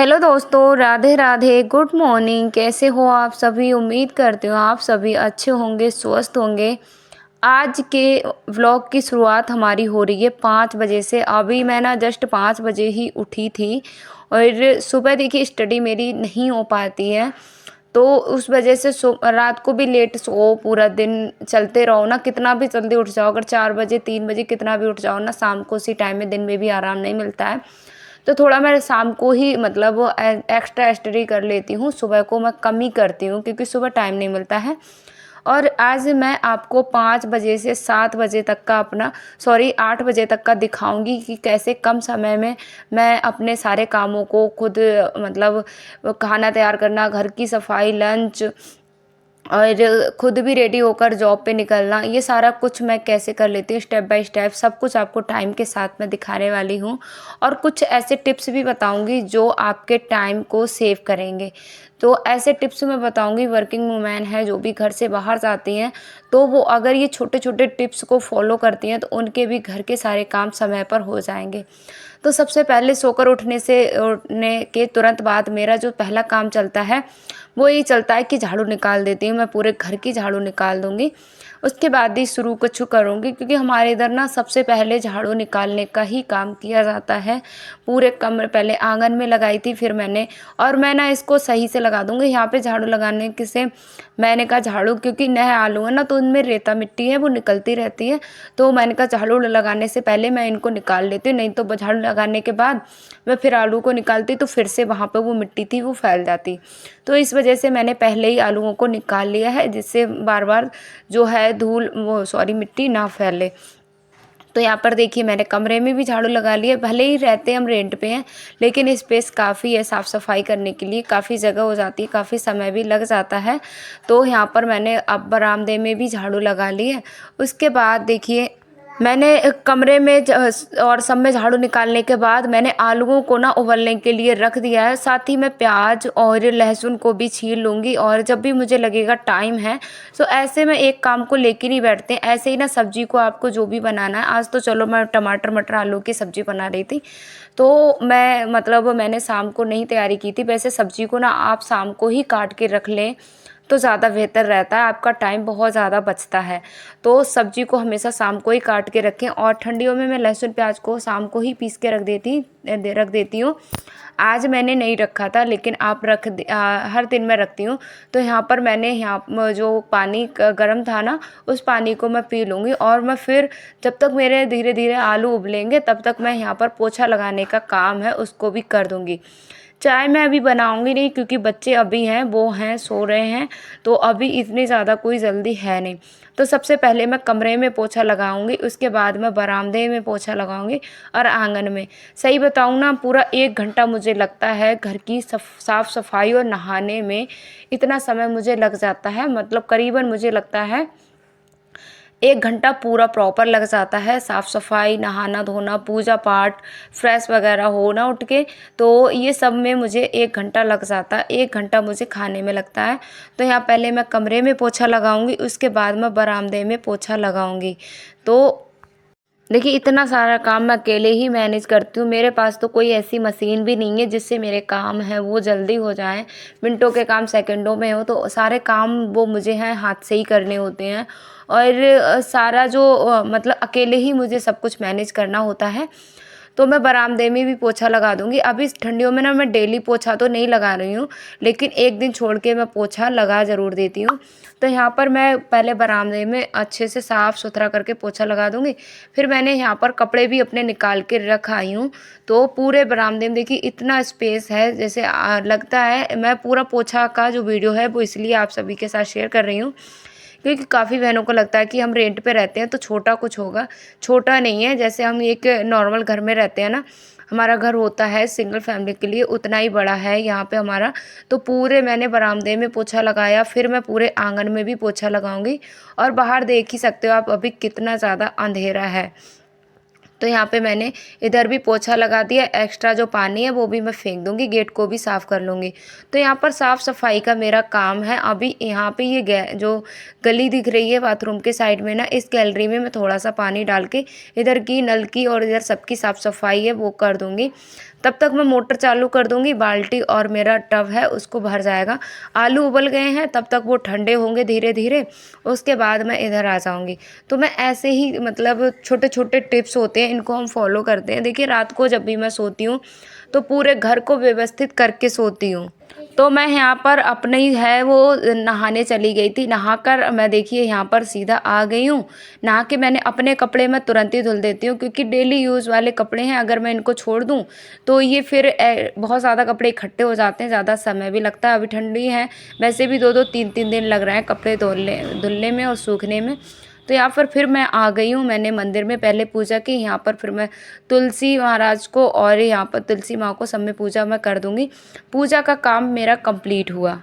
Hello दोस्तों, Radhe Radhe. Good morning. कैसे हो आप सभी? उम्मीद करती हूँ आप सभी अच्छे होंगे, स्वस्थ होंगे। आज के व्लॉग की शुरुआत हमारी हो रही है 5 बजे से। अभी मैं ना जस्ट 5 बजे ही उठी थी और सुबह देखिए स्टडी मेरी नहीं हो पाती है, तो उस वजह से रात को भी लेट सो, पूरा दिन चलते रहो ना, कितना भी जल्दी उठ जाओ, अगर 4 बजे 3 बजे कितना भी उठ जाओ ना, शाम को उसी टाइम में, दिन में भी आराम नहीं मिलता है। तो थोड़ा मैं शाम को ही मतलब एक्स्ट्रा स्टडी कर लेती हूँ, सुबह को मैं कम ही करती हूँ क्योंकि सुबह टाइम नहीं मिलता है। और आज मैं आपको 5 बजे से 7 बजे तक का अपना 8 बजे तक का दिखाऊंगी कि कैसे कम समय में मैं अपने सारे कामों को खुद मतलब खाना तैयार करना, घर की सफाई, लंच और खुद भी रेडी होकर जॉब पे निकलना, ये सारा कुछ मैं कैसे कर लेती हूँ स्टेप बाय स्टेप, सब कुछ आपको टाइम के साथ में दिखाने वाली हूँ। और कुछ ऐसे टिप्स भी बताऊँगी जो आपके टाइम को सेव करेंगे। तो ऐसे टिप्स मैं बताऊँगी, वर्किंग वूमेन है जो भी घर से बाहर जाती हैं, तो वो अगर ये छोटे छोटे टिप्स को फॉलो करती हैं तो उनके भी घर के सारे काम समय पर हो जाएंगे। तो सबसे पहले सोकर उठने के तुरंत बाद मेरा जो पहला काम चलता है वो यही चलता है कि झाड़ू निकाल देती हूँ। मैं पूरे घर की झाड़ू निकाल दूँगी, उसके बाद ही शुरू कुछ करूँगी, क्योंकि हमारे इधर ना सबसे पहले झाड़ू निकालने का ही काम किया जाता है। पूरे कमरे पहले आंगन में लगाई थी, फिर मैंने, और मैं ना इसको सही से लगा दूँगी यहाँ पे झाड़ू लगाने के से। मैंने कहा झाड़ू, क्योंकि नए आलू है ना तो उनमें रेता मिट्टी है वो निकलती रहती है, तो मैंने कहा झाड़ू लगाने से पहले मैं इनको निकाल लेती हूँ, नहीं तो झाड़ू लगाने के बाद मैं फिर आलू को निकालती तो फिर से वहाँ पर वो मिट्टी थी वो फैल जाती। तो इस वजह से मैंने पहले ही आलूओं को निकाल लिया है, जिससे बार बार जो है मिट्टी ना फैले। तो यहाँ पर देखिए मैंने कमरे में भी झाड़ू लगा लिया। भले ही रहते हम रेंट पे हैं, लेकिन स्पेस काफ़ी है साफ़ सफाई करने के लिए, काफ़ी जगह हो जाती है, काफ़ी समय भी लग जाता है। तो यहाँ पर मैंने अब बरामदे में भी झाड़ू लगा ली है। उसके बाद देखिए मैंने कमरे में और सब में झाड़ू निकालने के बाद मैंने आलूओं को ना उबलने के लिए रख दिया है। साथ ही मैं प्याज और लहसुन को भी छील लूँगी, और जब भी मुझे लगेगा टाइम है, तो ऐसे में एक काम को लेके नहीं बैठते। ऐसे ही ना सब्जी को आपको जो भी बनाना है, आज तो चलो मैं टमाटर मटर आलू की सब्जी बना रही थी, तो मैंने शाम को नहीं तैयारी की थी। वैसे सब्जी को ना आप शाम को ही काट के रख लें तो ज़्यादा बेहतर रहता है, आपका टाइम बहुत ज़्यादा बचता है। तो सब्जी को हमेशा शाम को ही काट के रखें। और ठंडियों में मैं लहसुन प्याज को शाम को ही पीस के रख देती हूँ। आज मैंने नहीं रखा था, लेकिन आप हर दिन मैं रखती हूँ। तो यहाँ पर मैंने जो पानी गर्म था ना, उस पानी को मैं पी लूँगी, और मैं फिर जब तक मेरे धीरे धीरे आलू उबलेंगे तब तक मैं यहाँ पर पोछा लगाने का काम है उसको भी कर दूँगी। चाय मैं अभी बनाऊंगी नहीं, क्योंकि बच्चे अभी हैं, वो हैं सो रहे हैं, तो अभी इतनी ज़्यादा कोई जल्दी है नहीं। तो सबसे पहले मैं कमरे में पोछा लगाऊंगी, उसके बाद मैं बरामदे में पोछा लगाऊंगी और आंगन में। सही बताऊं ना, पूरा 1 घंटा मुझे लगता है घर की साफ़ सफाई और नहाने में। इतना समय मुझे लग जाता है, मतलब करीबन मुझे लगता है 1 घंटा पूरा प्रॉपर लग जाता है। साफ़ सफाई, नहाना धोना, पूजा पाठ, फ्रेश वगैरह होना उठ के, तो ये सब में मुझे 1 घंटा लग जाता है। 1 घंटा मुझे खाने में लगता है। तो यहाँ पहले मैं कमरे में पोछा लगाऊंगी, उसके बाद मैं बरामदे में पोछा लगाऊंगी। तो देखिए इतना सारा काम मैं अकेले ही मैनेज करती हूँ। मेरे पास तो कोई ऐसी मशीन भी नहीं है जिससे मेरे काम हैं वो जल्दी हो जाएं, मिनटों के काम सेकंडों में हो। तो सारे काम वो मुझे हैं हाथ से ही करने होते हैं, और सारा जो मतलब अकेले ही मुझे सब कुछ मैनेज करना होता है। तो मैं बरामदे में भी पोछा लगा दूंगी। अभी इस ठंडियों में ना मैं डेली पोछा तो नहीं लगा रही हूँ, लेकिन एक दिन छोड़ के मैं पोछा लगा ज़रूर देती हूँ। तो यहाँ पर मैं पहले बरामदे में अच्छे से साफ़ सुथरा करके पोछा लगा दूंगी। फिर मैंने यहाँ पर कपड़े भी अपने निकाल के रख आई हूँ। तो पूरे बरामदे में देखिए इतना स्पेस है, जैसे लगता है। मैं पूरा पोछा का जो वीडियो है वो इसलिए आप सभी के साथ शेयर कर रही हूँ, क्योंकि काफ़ी बहनों को लगता है कि हम रेंट पे रहते हैं तो छोटा कुछ होगा। छोटा नहीं है, जैसे हम एक नॉर्मल घर में रहते हैं ना, हमारा घर होता है सिंगल फैमिली के लिए, उतना ही बड़ा है यहाँ पे हमारा। तो पूरे मैंने बरामदे में पोछा लगाया, फिर मैं पूरे आंगन में भी पोछा लगाऊंगी। और बाहर देख ही सकते हो आप अभी कितना ज़्यादा अंधेरा है। तो यहाँ पे मैंने इधर भी पोछा लगा दिया, एक्स्ट्रा जो पानी है वो भी मैं फेंक दूँगी, गेट को भी साफ़ कर लूँगी। तो यहाँ पर साफ़ सफाई का मेरा काम है। अभी यहाँ पे ये जो गली दिख रही है बाथरूम के साइड में ना, इस गैलरी में मैं थोड़ा सा पानी डाल के इधर की नल की और इधर सबकी साफ़ सफाई है वो कर दूँगी। तब तक मैं मोटर चालू कर दूँगी, बाल्टी और मेरा टब है उसको भर जाएगा। आलू उबल गए हैं, तब तक वो ठंडे होंगे धीरे धीरे, उसके बाद मैं इधर आ जाऊँगी। तो मैं ऐसे ही मतलब छोटे छोटे टिप्स होते हैं, इनको हम फॉलो करते हैं। देखिए रात को जब भी मैं सोती हूँ तो पूरे घर को व्यवस्थित करके सोती हूँ। तो मैं यहाँ पर अपने ही है वो नहाने चली गई थी, नहाकर मैं देखिए यहाँ पर सीधा आ गई हूँ। नहा के मैंने अपने कपड़े मैं तुरंत ही धुल देती हूँ, क्योंकि डेली यूज़ वाले कपड़े हैं, अगर मैं इनको छोड़ दूँ तो ये फिर बहुत ज़्यादा कपड़े इकट्ठे हो जाते हैं, ज़्यादा समय भी लगता है। अभी ठंडी है, वैसे भी 2-2 3-3 दिन लग रहे हैं कपड़े धुलने में और सूखने में। तो यहाँ पर फिर मैं आ गई हूँ, मैंने मंदिर में पहले पूजा की, यहाँ पर फिर मैं तुलसी महाराज को और यहाँ पर तुलसी माँ को सब में पूजा मैं कर दूँगी। पूजा का काम मेरा कंप्लीट हुआ।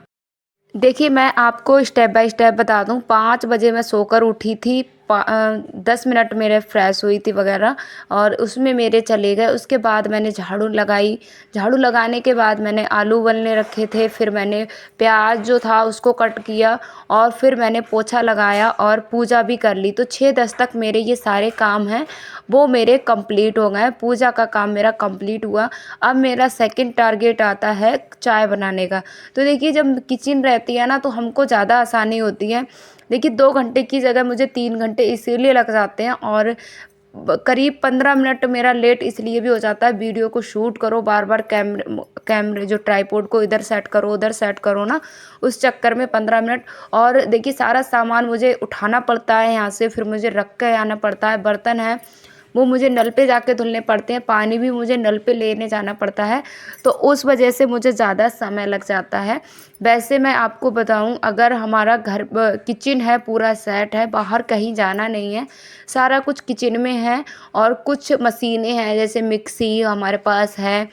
देखिए मैं आपको स्टेप बाय स्टेप बता दूँ। 5 बजे मैं सोकर उठी थी, 10 मिनट मेरे फ्रेश हुई थी वगैरह और उसमें मेरे चले गए। उसके बाद मैंने झाड़ू लगाई, झाड़ू लगाने के बाद मैंने आलू उबलने रखे थे, फिर मैंने प्याज जो था उसको कट किया और फिर मैंने पोछा लगाया और पूजा भी कर ली। तो 6-10 तक मेरे ये सारे काम हैं वो मेरे कंप्लीट हो गए। पूजा का काम मेरा कंप्लीट हुआ। अब मेरा सेकंड टारगेट आता है चाय बनाने का। तो देखिए जब किचन रहती है ना तो हमको ज़्यादा आसानी होती है। देखिए 2 घंटे की जगह मुझे 3 घंटे इसीलिए लग जाते हैं और करीब 15 मिनट मेरा लेट इसलिए भी हो जाता है। वीडियो को शूट करो, बार बार कैमरे जो ट्राइपॉड को इधर सेट करो उधर सेट करो ना, उस चक्कर में 15 मिनट। और देखिए सारा सामान मुझे उठाना पड़ता है यहाँ से, फिर मुझे रख के आना पड़ता है। बर्तन है वो मुझे नल पे जाके धुलने पड़ते हैं, पानी भी मुझे नल पे लेने जाना पड़ता है, तो उस वजह से मुझे ज़्यादा समय लग जाता है। वैसे मैं आपको बताऊं, अगर हमारा घर किचन है पूरा सेट है, बाहर कहीं जाना नहीं है, सारा कुछ किचन में है और कुछ मशीनें हैं जैसे मिक्सी हमारे पास है,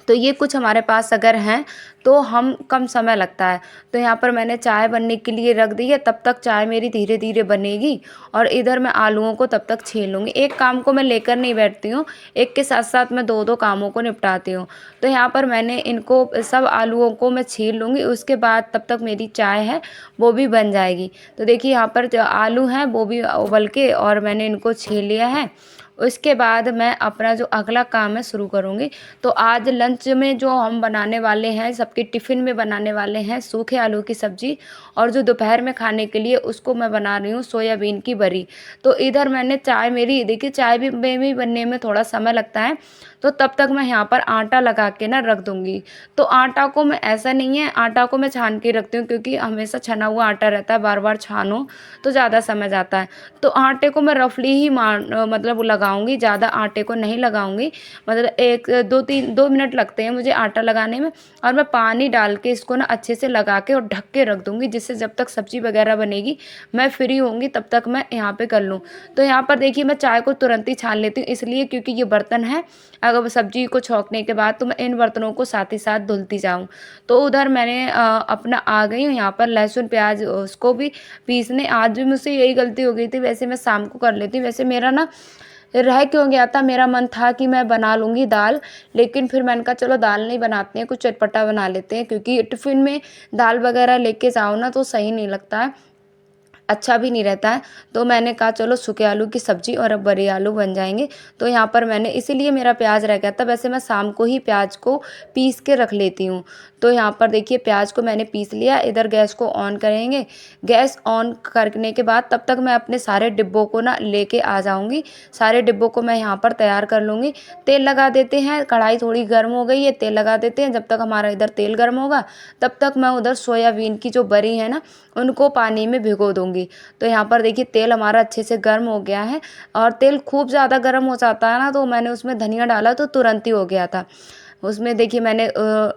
तो ये कुछ हमारे पास अगर हैं तो हम कम समय लगता है। तो यहाँ पर मैंने चाय बनने के लिए रख दी है, तब तक चाय मेरी धीरे धीरे बनेगी और इधर मैं आलूओं को तब तक छील लूँगी। एक काम को मैं लेकर नहीं बैठती हूँ, एक के साथ साथ मैं 2-2 कामों को निपटाती हूँ। तो यहाँ पर मैंने इनको सब आलूओं को मैं छील लूँगी, उसके बाद तब तक मेरी चाय है वो भी बन जाएगी। तो देखिए यहाँ पर जो आलू हैं वो भी उबल के और मैंने इनको छील लिया है। उसके बाद मैं अपना जो अगला काम है शुरू करूँगी। तो आज लंच में जो हम बनाने वाले हैं, सबके टिफ़िन में बनाने वाले हैं सूखे आलू की सब्ज़ी, और जो दोपहर में खाने के लिए उसको मैं बना रही हूँ सोयाबीन की बड़ी। तो इधर मैंने चाय मेरी देखिए चाय भी में भी बनने में थोड़ा समय लगता है, तो तब तक मैं यहाँ पर आटा लगा के ना रख दूँगी। तो आटा को मैं ऐसा नहीं है, आटा को मैं छान के रखती हूँ, क्योंकि हमेशा छना हुआ आटा रहता है, बार बार छानो तो ज़्यादा समय जाता है। तो आटे को मैं रफली ही मतलब लगाऊंगी, ज़्यादा आटे को नहीं लगाऊंगी। मतलब 2 मिनट लगते हैं मुझे आटा लगाने में, और मैं पानी डाल के इसको ना अच्छे से लगा के और ढक के रख दूंगी, जिससे जब तक सब्जी वगैरह बनेगी मैं फ्री होंगी तब तक मैं यहाँ पे कर लूँ। तो यहाँ पर देखिए मैं चाय को तुरंत ही छान लेती हूँ, इसलिए क्योंकि ये बर्तन है, अगर सब्जी को छौंकने के बाद तो मैं इन बर्तनों को साथ ही साथ धुलती जाऊँ। तो उधर मैंने अपना आ गई हूँ यहाँ पर लहसुन प्याज उसको भी पीसने। आज भी मुझसे यही गलती हो गई थी, वैसे मैं शाम को कर लेती हूँ। वैसे मेरा ना रह क्यों गया था, मेरा मन था कि मैं बना लूँगी दाल, लेकिन फिर मैंने कहा चलो दाल नहीं बनाते हैं, कुछ चटपटा बना लेते हैं, क्योंकि टिफ़िन में दाल वगैरह लेके जाओ ना तो सही नहीं लगता है, अच्छा भी नहीं रहता है। तो मैंने कहा चलो सूखे आलू की सब्ज़ी और अब बड़े आलू बन जाएंगे। तो यहाँ पर मैंने इसीलिए मेरा प्याज रह गया था, वैसे मैं शाम को ही प्याज को पीस के रख लेती हूँ। तो यहाँ पर देखिए प्याज को मैंने पीस लिया। इधर गैस को ऑन करेंगे, गैस ऑन करने के बाद तब तक मैं अपने सारे डिब्बों को ना लेके आ जाऊँगी। सारे डिब्बों को मैं यहाँ पर तैयार कर लूँगी। तेल लगा देते हैं, कढ़ाई थोड़ी गर्म हो गई है, तेल लगा देते हैं। जब तक हमारा इधर तेल गर्म होगा तब तक मैं उधर सोयाबीन की जो बड़ी है ना उनको पानी में भिगो दूँगी। तो यहाँ पर देखिए तेल हमारा अच्छे से गर्म हो गया है, और तेल खूब ज़्यादा गर्म हो जाता है ना तो मैंने उसमें धनिया डाला तो तुरंत ही हो गया था। उसमें देखिए मैंने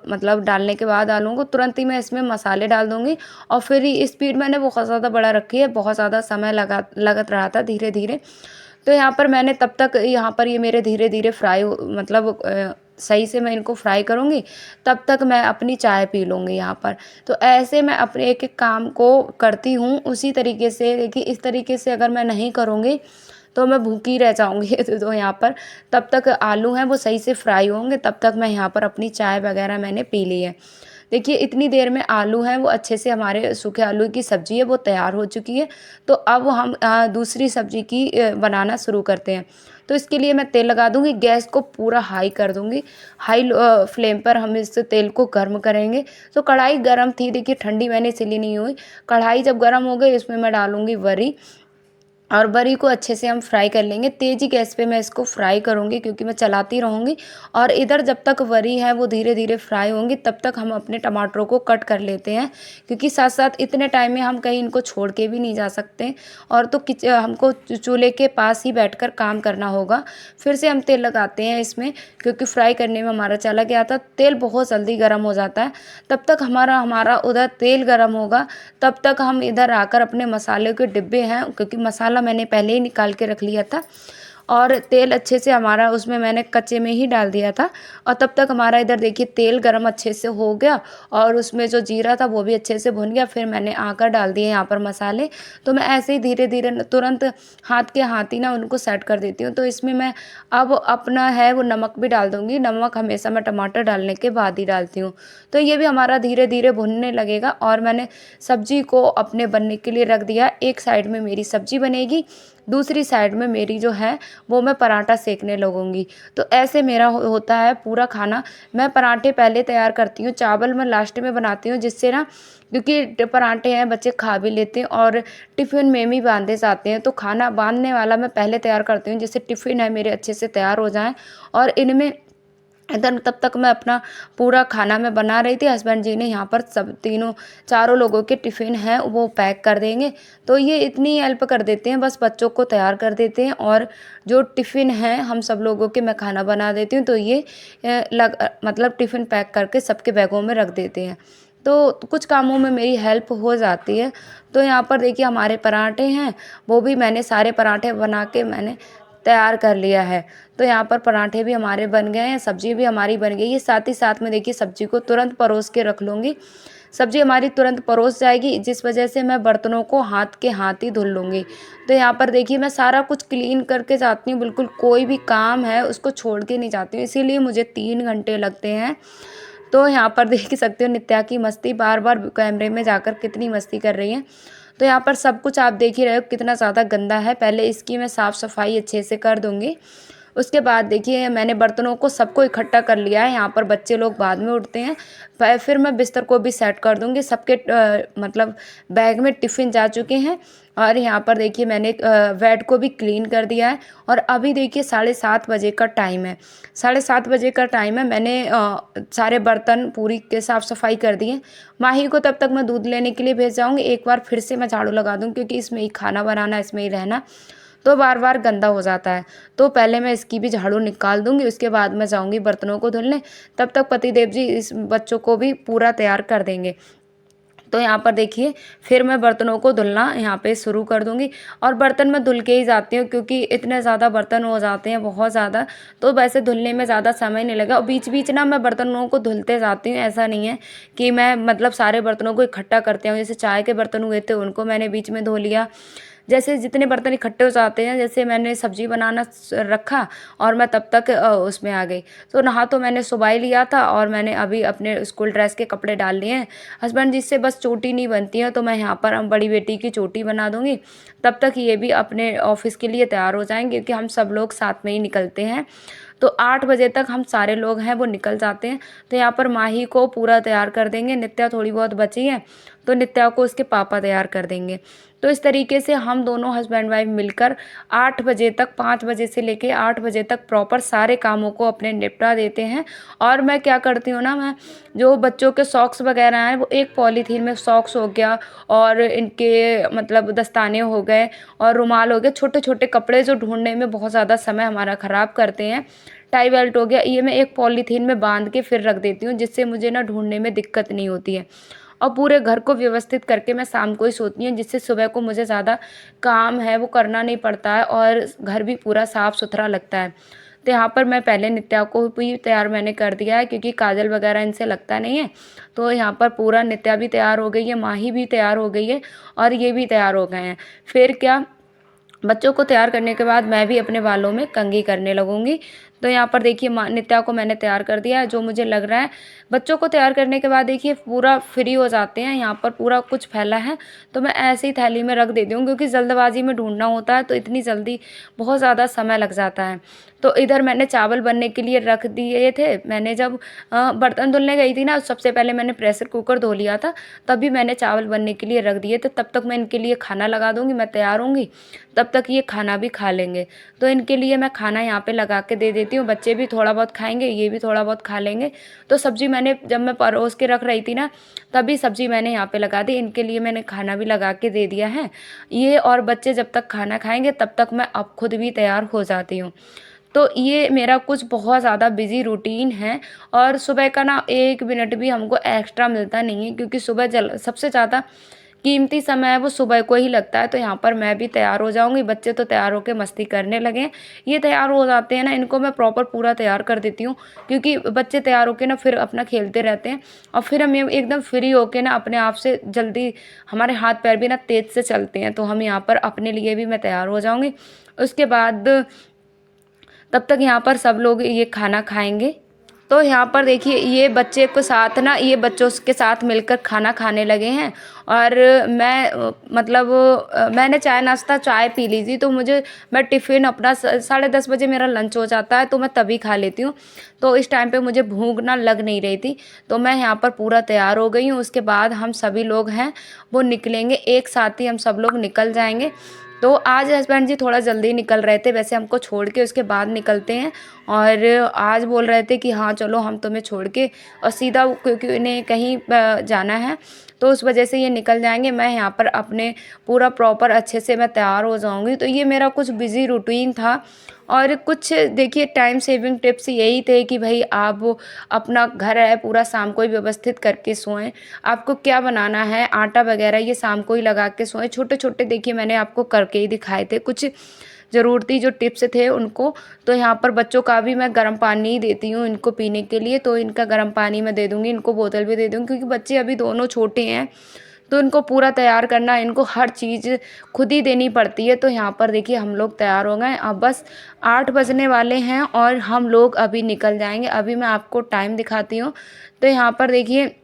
मतलब डालने के बाद आलूओं को तुरंत ही मैं इसमें मसाले डाल दूँगी, और फिर ही स्पीड मैंने बहुत ज़्यादा बड़ा रखी है, बहुत ज़्यादा समय लग रहा था धीरे धीरे। तो यहाँ पर मैंने तब तक यहाँ पर ये मेरे धीरे धीरे फ्राई मतलब सही से मैं इनको फ्राई करूँगी, तब तक मैं अपनी चाय पी लूँगी यहाँ पर। तो ऐसे मैं अपने एक एक काम को करती हूँ उसी तरीके से। देखिए इस तरीके से अगर मैं नहीं करूँगी तो मैं भूखी रह जाऊँगी। तो यहाँ पर तब तक आलू हैं वो सही से फ्राई होंगे, तब तक मैं यहाँ पर अपनी चाय वग़ैरह मैंने पी ली है। देखिए इतनी देर में आलू हैं वो अच्छे से, हमारे सूखे आलू की सब्ज़ी है वो तैयार हो चुकी है। तो अब हम दूसरी सब्ज़ी की बनाना शुरू करते हैं। तो इसके लिए मैं तेल लगा दूँगी, गैस को पूरा हाई कर दूँगी। हाई फ्लेम पर हम इस तेल को गर्म करेंगे। तो कढ़ाई गरम थी, देखिए ठंडी मैंने इसीलिए नहीं हुई। कढ़ाई जब गरम हो गई इसमें मैं डालूँगी वरी, और बरी को अच्छे से हम फ्राई कर लेंगे। तेज़ ही गैस पे मैं इसको फ्राई करूँगी क्योंकि मैं चलाती रहूँगी। और इधर जब तक वरी है वो धीरे-धीरे फ्राई होंगी तब तक हम अपने टमाटरों को कट कर लेते हैं, क्योंकि साथ-साथ इतने टाइम में हम कहीं इनको छोड़ के भी नहीं जा सकते, और तो हमको चूल्हे के पास ही बैठकर काम करना होगा। फिर से हम तेल लगाते हैं इसमें, क्योंकि फ्राई करने में हमारा चला गया था। तेल बहुत जल्दी गर्म हो जाता है। तब तक हमारा उधर तेल गर्म होगा, तब तक हम इधर आकर अपने मसाले के डिब्बे हैं, क्योंकि मसाला मैंने पहले ही निकाल के रख लिया था, और तेल अच्छे से हमारा उसमें मैंने कच्चे में ही डाल दिया था। और तब तक हमारा इधर देखिए तेल गरम अच्छे से हो गया, और उसमें जो जीरा था वो भी अच्छे से भुन गया। फिर मैंने आकर डाल दिए यहाँ पर मसाले। तो मैं ऐसे ही धीरे-धीरे तुरंत हाथ के हाथ ही ना उनको सेट कर देती हूँ। तो इसमें मैं अब अपना है वो नमक भी डाल दूँगी। नमक हमेशा मैं टमाटर डालने के बाद ही डालती हूँ। तो ये भी हमारा धीरे-धीरे भुनने लगेगा, और मैंने सब्ज़ी को अपने बनने के लिए रख दिया। एक साइड में मेरी सब्ज़ी बनेगी, दूसरी साइड में मेरी जो है वो मैं पराठा सेकने लगूँगी। तो ऐसे मेरा होता है पूरा खाना। मैं पराठे पहले तैयार करती हूँ, चावल मैं लास्ट में बनाती हूँ, जिससे ना, क्योंकि पराठे हैं बच्चे खा भी लेते हैं और टिफ़िन में भी बाँधे जाते हैं। तो खाना बाँधने वाला मैं पहले तैयार करती हूँ, जिससे टिफ़िन है मेरे अच्छे से तैयार हो जाएँ। और इनमें इधर तब तक मैं अपना पूरा खाना मैं बना रही थी। हस्बैंड जी ने यहाँ पर सब चारों लोगों के टिफ़िन हैं वो पैक कर देंगे। तो ये इतनी हेल्प कर देते हैं, बस बच्चों को तैयार कर देते हैं, और जो टिफ़िन हैं हम सब लोगों के मैं खाना बना देती हूँ। तो ये मतलब टिफ़िन पैक करके सबके बैगों में रख देते हैं। तो कुछ कामों में मेरी हेल्प हो जाती है। तो यहाँ पर देखिए हमारे पराठे हैं, वो भी मैंने सारे पराठे बना के मैंने तैयार कर लिया है। तो यहाँ पर पराठे भी हमारे बन गए हैं, सब्ज़ी भी हमारी बन गई है। साथ ही साथ में देखिए सब्ज़ी को तुरंत परोस के रख लूँगी। सब्ज़ी हमारी तुरंत परोस जाएगी, जिस वजह से मैं बर्तनों को हाथ के हाथ ही धुल लूँगी। तो यहाँ पर देखिए मैं सारा कुछ क्लीन करके जाती हूँ, बिल्कुल कोई भी काम है उसको छोड़ के नहीं जाती हूँ, इसीलिए मुझे 3 घंटे लगते हैं। तो यहाँ पर देख सकते हो नित्या की मस्ती, बार-बार कैमरे में जाकर कितनी मस्ती कर रही है। तो यहाँ पर सब कुछ आप देख ही रहे हो कितना ज़्यादा गंदा है। पहले इसकी मैं साफ़-सफ़ाई अच्छे से कर दूँगी। उसके बाद देखिए मैंने बर्तनों को सबको इकट्ठा कर लिया है, यहाँ पर बच्चे लोग बाद में उठते हैं। फिर मैं बिस्तर को भी सेट कर दूँगी। सबके मतलब बैग में टिफ़िन जा चुके हैं, और यहाँ पर देखिए मैंने बेड को भी क्लीन कर दिया है। और अभी देखिए 7:30 बजे का टाइम है। 7:30 बजे का टाइम है, मैंने सारे बर्तन पूरी के साफ़-सफ़ाई कर दी है। माही को तब तक मैं दूध लेने के लिए भेज जाऊँगी। एक बार फिर से मैं झाड़ू लगा दूँ, क्योंकि इसमें ही खाना बनाना, इसमें ही रहना, तो बार-बार गंदा हो जाता है। तो पहले मैं इसकी भी झाड़ू निकाल दूँगी, उसके बाद मैं जाऊँगी बर्तनों को धुलने। तब तक पतिदेव जी इस बच्चों को भी पूरा तैयार कर देंगे। तो यहाँ पर देखिए फिर मैं बर्तनों को धुलना यहाँ पे शुरू कर दूँगी, और बर्तन मैं धुल के ही जाती हूँ, क्योंकि इतने ज़्यादा बर्तन हो जाते हैं, बहुत ज़्यादा। तो वैसे धुलने में ज़्यादा समय नहीं लगा, और बीच-बीच ना मैं बर्तनों को धुलते जाती हूँ। ऐसा नहीं है कि मैं मतलब सारे बर्तनों को इकट्ठा करती हूँ। जैसे चाय के बर्तन हुए थे उनको मैंने बीच में धो लिया। जैसे जितने बर्तन इकट्ठे हो जाते हैं, जैसे मैंने सब्ज़ी बनाना रखा और मैं तब तक उसमें आ गई। तो नहा तो मैंने सुबह ही लिया था, और मैंने अभी अपने स्कूल ड्रेस के कपड़े डाल लिए हैं। हस्बैंड जी से बस चोटी नहीं बनती है, तो मैं यहाँ पर बड़ी बेटी की चोटी बना दूँगी। तब तक ये भी अपने ऑफ़िस के लिए तैयार हो जाएँगे, क्योंकि हम सब लोग साथ में ही निकलते हैं। तो 8 बजे तक हम सारे लोग हैं वो निकल जाते हैं। तो यहाँ पर माही को पूरा तैयार कर देंगे। नित्या थोड़ी बहुत बची है, तो नित्या को उसके पापा तैयार कर देंगे। तो इस तरीके से हम दोनों हस्बैंड वाइफ मिलकर 8 बजे तक, 5 बजे से लेके 8 बजे तक प्रॉपर सारे कामों को अपने निपटा देते हैं। और मैं क्या करती हूँ ना, मैं जो बच्चों के सॉक्स वगैरह हैं वो एक पॉलीथीन में, सॉक्स हो गया और इनके मतलब दस्ताने हो गए और रुमाल हो गए, छोटे-छोटे कपड़े जो ढूँढने में बहुत ज़्यादा समय हमारा ख़राब करते हैं, टाई बेल्ट हो गया, ये मैं एक पॉलीथीन में बाँध के फिर रख देती हूँ, जिससे मुझे ना ढूँढने में दिक्कत नहीं होती है। और पूरे घर को व्यवस्थित करके मैं शाम को ही सोती हूँ, जिससे सुबह को मुझे ज़्यादा काम है वो करना नहीं पड़ता है, और घर भी पूरा साफ़-सुथरा लगता है। तो यहाँ पर मैं पहले नित्या को भी तैयार मैंने कर दिया है, क्योंकि काजल वगैरह इनसे लगता नहीं है। तो यहाँ पर पूरा नित्या भी तैयार हो गई है, माही भी तैयार हो गई है, और ये भी तैयार हो गए हैं। फिर क्या, बच्चों को तैयार करने के बाद मैं भी अपने बालों में कंघी करने लगूँगी। तो यहाँ पर देखिए नित्या को मैंने तैयार कर दिया है। जो मुझे लग रहा है बच्चों को तैयार करने के बाद देखिए पूरा फ्री हो जाते हैं, यहाँ पर पूरा कुछ फैला है तो मैं ऐसे ही थैली में रख देती हूँ, क्योंकि जल्दबाजी में ढूँढना होता है तो इतनी जल्दी बहुत ज़्यादा समय लग जाता है। तो इधर मैंने चावल बनने के लिए रख दिए थे। मैंने जब बर्तन धुलने गई थी ना, सबसे पहले मैंने प्रेशर कुकर धो लिया था, तभी मैंने चावल बनने के लिए रख दिए थे। तब तक मैं इनके लिए खाना लगा दूँगी, मैं तैयार होंगी तब तक ये खाना भी खा लेंगे। तो इनके लिए मैं खाना यहाँ पे लगा के दे देती हूँ। बच्चे भी थोड़ा बहुत खाएँगे, ये भी थोड़ा बहुत खा लेंगे। तो सब्ज़ी मैंने जब मैं परोस के रख रही थी ना, तभी सब्ज़ी मैंने यहाँ पे लगा दी। इनके लिए मैंने खाना भी लगा के दे दिया है। ये और बच्चे जब तक खाना खाएँगे तब तक मैं अब खुद भी तैयार हो जाती हूँ। तो ये मेरा कुछ बहुत ज़्यादा बिज़ी रूटीन है, और सुबह का ना 1 मिनट भी हमको एक्स्ट्रा मिलता नहीं है, क्योंकि सुबह सबसे ज़्यादा कीमती समय है वो सुबह को ही लगता है। तो यहाँ पर मैं भी तैयार हो जाऊँगी, बच्चे तो तैयार होके मस्ती करने लगे हैं। ये तैयार हो जाते हैं ना, इनको मैं प्रॉपर पूरा तैयार कर देती हूँ, क्योंकि बच्चे तैयार होके ना फिर अपना खेलते रहते हैं, और फिर हम ये एकदम फ्री होके ना अपने आप से जल्दी हमारे हाथ पैर भी ना तेज़ से चलते हैं। तो हम यहाँ पर अपने लिए भी मैं तैयार हो जाऊँगी। उसके बाद तब तक यहाँ पर सब लोग ये खाना खाएँगे। तो यहाँ पर देखिए ये बच्चे को साथ ना, ये बच्चों के साथ मिलकर खाना खाने लगे हैं, और मैं मतलब मैंने चाय पी ली थी, तो मैं टिफ़िन अपना 10:30 बजे मेरा लंच हो जाता है, तो मैं तभी खा लेती हूँ। तो इस टाइम पे मुझे भूख ना लग नहीं रही थी, तो मैं यहाँ पर पूरा तैयार हो गई हूँ। उसके बाद हम सभी लोग हैं वो निकलेंगे, एक साथ ही हम सब लोग निकल जाएँगे। तो आज हस्बैंड जी थोड़ा जल्दी निकल रहे थे, वैसे हमको छोड़ के उसके बाद निकलते हैं, और आज बोल रहे थे कि हाँ चलो हम तुम्हें छोड़ के, और सीधा क्योंकि इन्हें कहीं जाना है तो उस वजह से ये निकल जाएंगे। मैं यहाँ पर अपने पूरा प्रॉपर अच्छे से मैं तैयार हो जाऊँगी। तो ये मेरा कुछ बिज़ी रूटीन था, और कुछ देखिए टाइम सेविंग टिप्स यही थे कि भाई आप वो अपना घर है पूरा शाम को ही व्यवस्थित करके सोएं। आपको क्या बनाना है, आटा वगैरह ये शाम को ही लगा के सोएं। छोटे-छोटे देखिए मैंने आपको करके ही दिखाए थे कुछ ज़रूरती जो टिप्स थे उनको। तो यहाँ पर बच्चों का भी मैं गर्म पानी ही देती हूँ इनको पीने के लिए, तो इनका गर्म पानी मैं दे दूँगी, इनको बोतल भी दे दूँगी, क्योंकि बच्चे अभी दोनों छोटे हैं, तो इनको पूरा तैयार करना, इनको हर चीज़ खुद ही देनी पड़ती है। तो यहाँ पर देखिए हम लोग तैयार हो गए, अब बस 8 बजने वाले हैं और हम लोग अभी निकल जाएँगे। अभी मैं आपको टाइम दिखाती हूँ। तो यहाँ पर देखिए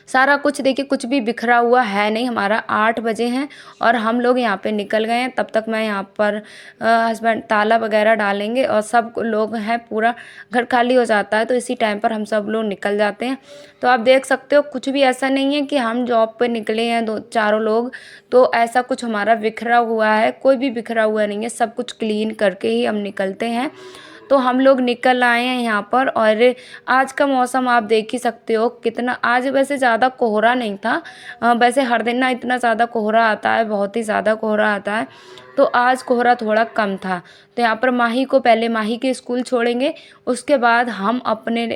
सारा कुछ देखिए कुछ भी बिखरा हुआ है नहीं, हमारा 8 बजे हैं और हम लोग यहाँ पे निकल गए हैं। तब तक मैं यहाँ पर हस्बैंड ताला वगैरह डालेंगे और सब लोग हैं, पूरा घर खाली हो जाता है, तो इसी टाइम पर हम सब लोग निकल जाते हैं। तो आप देख सकते हो कुछ भी ऐसा नहीं है कि हम जॉब पे निकले हैं दो चारों लोग, तो ऐसा कुछ हमारा बिखरा हुआ है, कोई भी बिखरा हुआ नहीं है, सब कुछ क्लीन करके ही हम निकलते हैं। तो हम लोग निकल आए हैं यहाँ पर, और आज का मौसम आप देख ही सकते हो कितना, आज वैसे ज़्यादा कोहरा नहीं था। वैसे हर दिन ना इतना ज़्यादा कोहरा आता है, बहुत ही ज़्यादा कोहरा आता है, तो आज कोहरा थोड़ा कम था। तो यहाँ पर माही को पहले माही के स्कूल छोड़ेंगे, उसके बाद हम अपने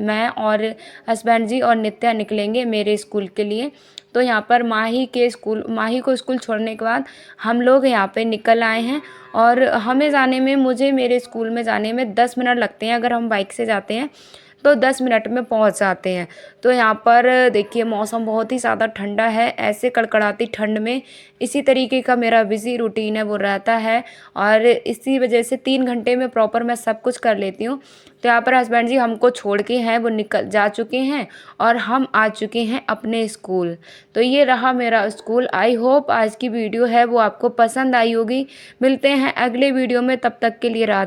मैं और हस्बैंड जी और नित्या निकलेंगे मेरे स्कूल के लिए। तो यहाँ पर माही को स्कूल छोड़ने के बाद हम लोग यहाँ पे निकल आए हैं, और हमें जाने में, मुझे मेरे स्कूल में जाने में 10 मिनट लगते हैं। अगर हम बाइक से जाते हैं तो 10 मिनट में पहुंच जाते हैं। तो यहाँ पर देखिए मौसम बहुत ही ज़्यादा ठंडा है, ऐसे कड़कड़ाती ठंड में इसी तरीके का मेरा बिज़ी रूटीन है वो रहता है, और इसी वजह से 3 घंटे में प्रॉपर मैं सब कुछ कर लेती हूँ। तो यहाँ पर हस्बैंड जी हमको छोड़ के हैं, वो निकल जा चुके हैं और हम आ चुके हैं अपने स्कूल। तो ये रहा मेरा स्कूल। आई होप आज की वीडियो है वो आपको पसंद आई होगी। मिलते हैं अगले वीडियो में, तब तक के लिए राधे।